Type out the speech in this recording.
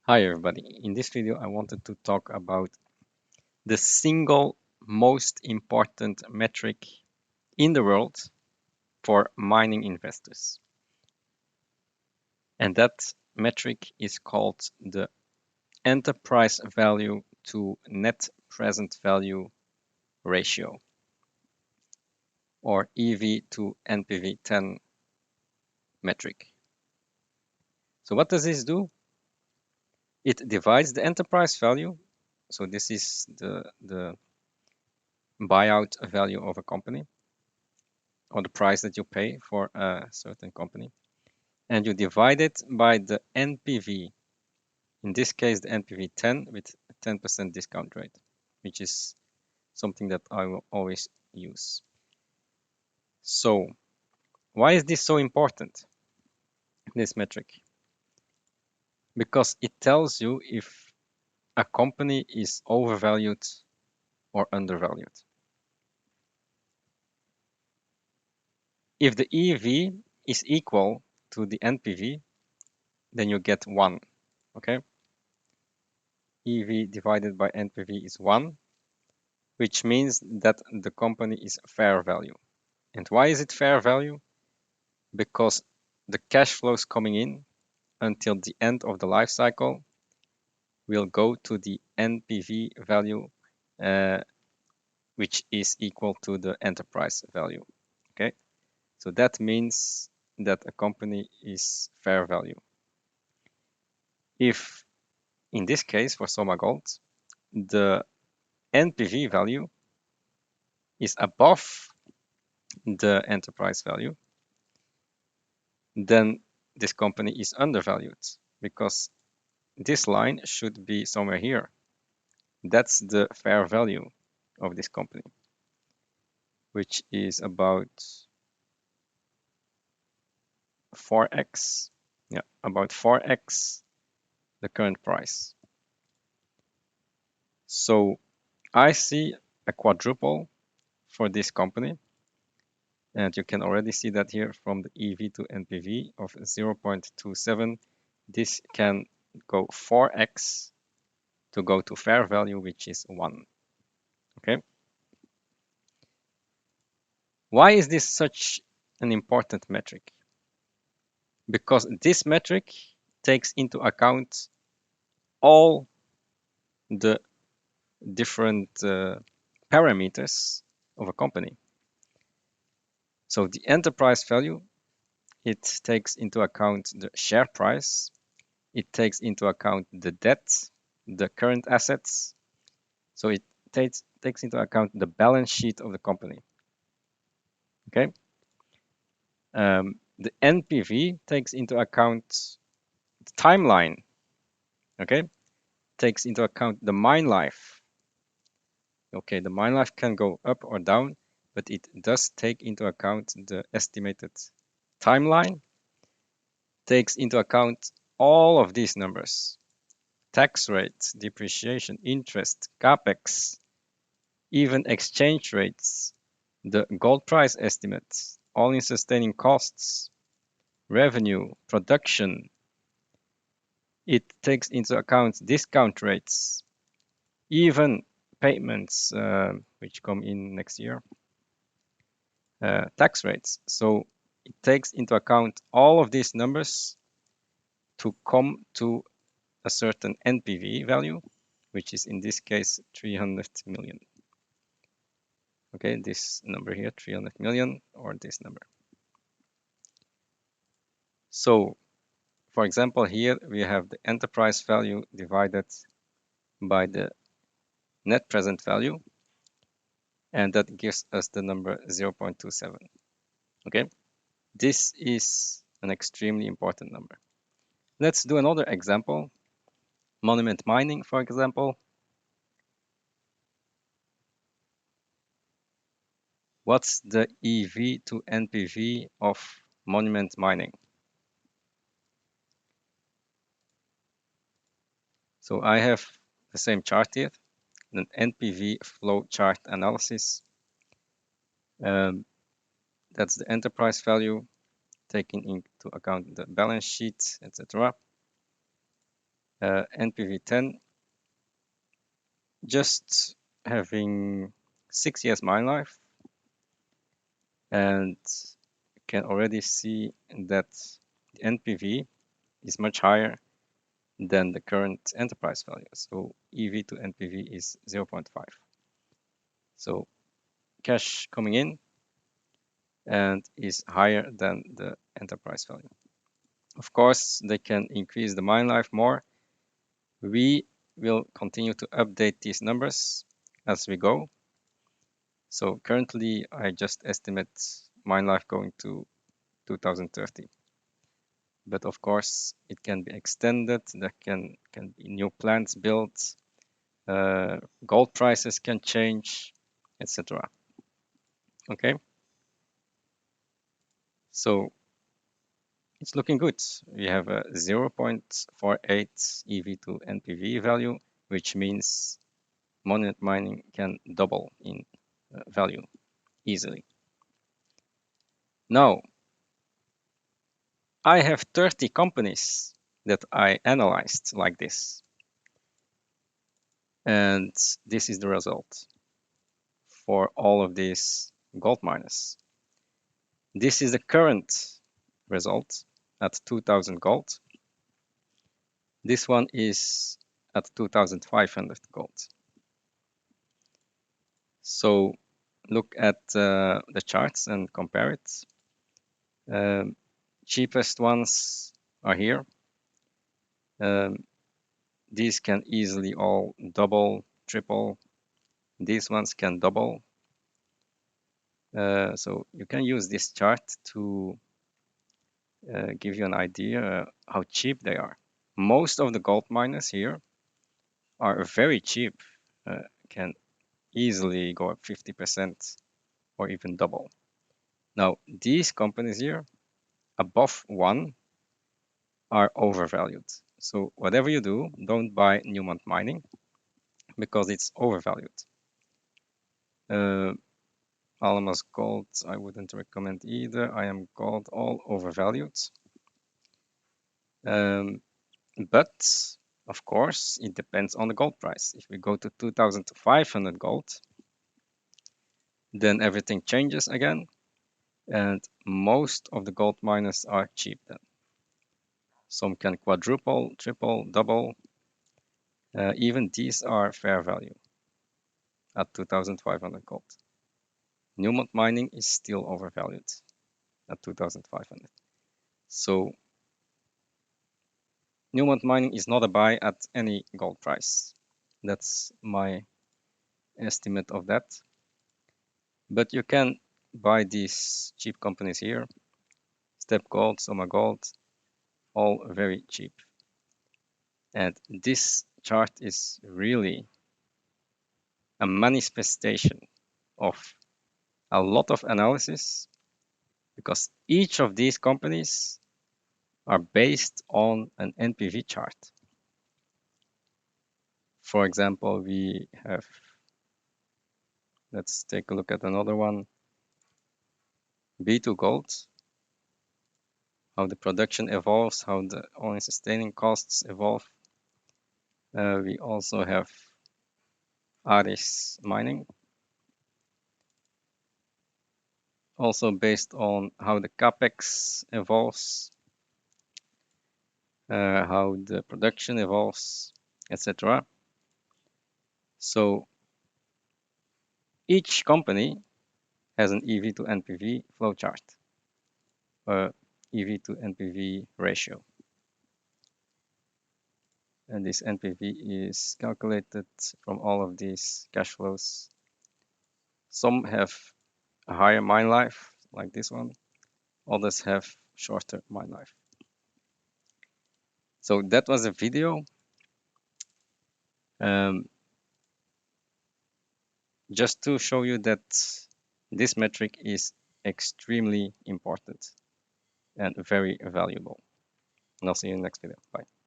Hi everybody, in this video I wanted to talk about the single most important metric in the world for mining investors. And that metric is called the enterprise value to net present value ratio, or EV to NPV 10 metric. So what does this do? It divides the enterprise value. So this is the buyout value of a company, or the price that you pay for a certain company, and you divide it by the NPV. In this case, the NPV 10 with a 10% discount rate, which is something that I will always use. So why is this so important, this metric? Because it tells you if a company is overvalued or undervalued. If the EV is equal to the NPV, then you get 1, okay? EV divided by NPV is 1, which means that the company is fair value. And why is it fair value? Because the cash flows coming in until the end of the life cycle will go to the NPV value, which is equal to the enterprise value. Okay, so that means that a company is fair value. If in this case for Soma Gold, the NPV value is above the enterprise value, then this company is undervalued, because this line should be somewhere here. That's the fair value of this company, which is about 4x. Yeah, about 4x the current price. So I see a quadruple for this company. And you can already see that here from the EV to NPV of 0.27. This can go 4x to go to fair value, which is 1. Okay. Why is this such an important metric? Because this metric takes into account all the different parameters of a company. So the enterprise value, it takes into account the share price, it takes into account the debt, the current assets. So it takes into account the balance sheet of the company. Okay. The NPV takes into account the timeline. Okay. Takes into account the mine life. Okay, the mine life can go up or down, but it does take into account the estimated timeline. Takes into account all of these numbers: tax rates, depreciation, interest, capex, even exchange rates, the gold price estimates, all-in sustaining costs, revenue, production. It takes into account discount rates, even payments which come in next year, tax rates. So it takes into account all of these numbers to come to a certain NPV value, which is in this case 300 million. Okay, this number here, 300 million, or this number. So, for example, here we have the enterprise value divided by the net present value, and that gives us the number 0.27. Okay, this is an extremely important number. Let's do another example. Monument mining, for example. What's the EV to NPV of Monument mining? So I have the same chart here, an NPV flow chart analysis. That's the enterprise value, taking into account the balance sheet, etc. NPV 10, just having 6 years mine life, and you can already see that the NPV is much higher than the current enterprise value. So EV to NPV is 0.5. So cash coming in and is higher than the enterprise value. Of course, they can increase the mine life more. We will continue to update these numbers as we go. So currently, I just estimate mine life going to 2030. But of course, it can be extended. There can be new plants built. Gold prices can change, etc. Okay, so it's looking good. We have a 0.48 EV to NPV value, which means monument mining can double in value easily. Now, I have 30 companies that I analyzed like this. And this is the result for all of these gold miners. This is the current result at 2000 gold. This one is at 2500 gold. So look at the charts and compare it. Cheapest ones are here. These can easily all double, triple. These ones can double. So you can use this chart to give you an idea how cheap they are. Most of the gold miners here are very cheap, can easily go up 50% or even double. Now, these companies here above 1 are overvalued. So whatever you do, don't buy Newmont Mining because it's overvalued. Alamos Gold, I wouldn't recommend either. IM Gold, all overvalued. But of course, it depends on the gold price. If we go to 2,500 gold, then everything changes again. And most of the gold miners are cheap then. Some can quadruple, triple, double. Even these are fair value at 2,500 gold. Newmont Mining is still overvalued at 2,500. So Newmont Mining is not a buy at any gold price. That's my estimate of that. But you can buy these cheap companies here. Step Gold, Soma Gold, all very cheap. And this chart is really a manifestation of a lot of analysis because each of these companies are based on an NPV chart. For example, we have, let's take a look at another one, B2 Gold, how the production evolves, how the all-in sustaining costs evolve. We also have Aris Mining, also based on how the capex evolves, how the production evolves, etc. So each company has an EV to NPV flowchart, EV to NPV ratio. And this NPV is calculated from all of these cash flows. Some have a higher mine life, like this one. Others have shorter mine life. So that was a video. Just to show you that this metric is extremely important and very valuable. And I'll see you in the next video. Bye.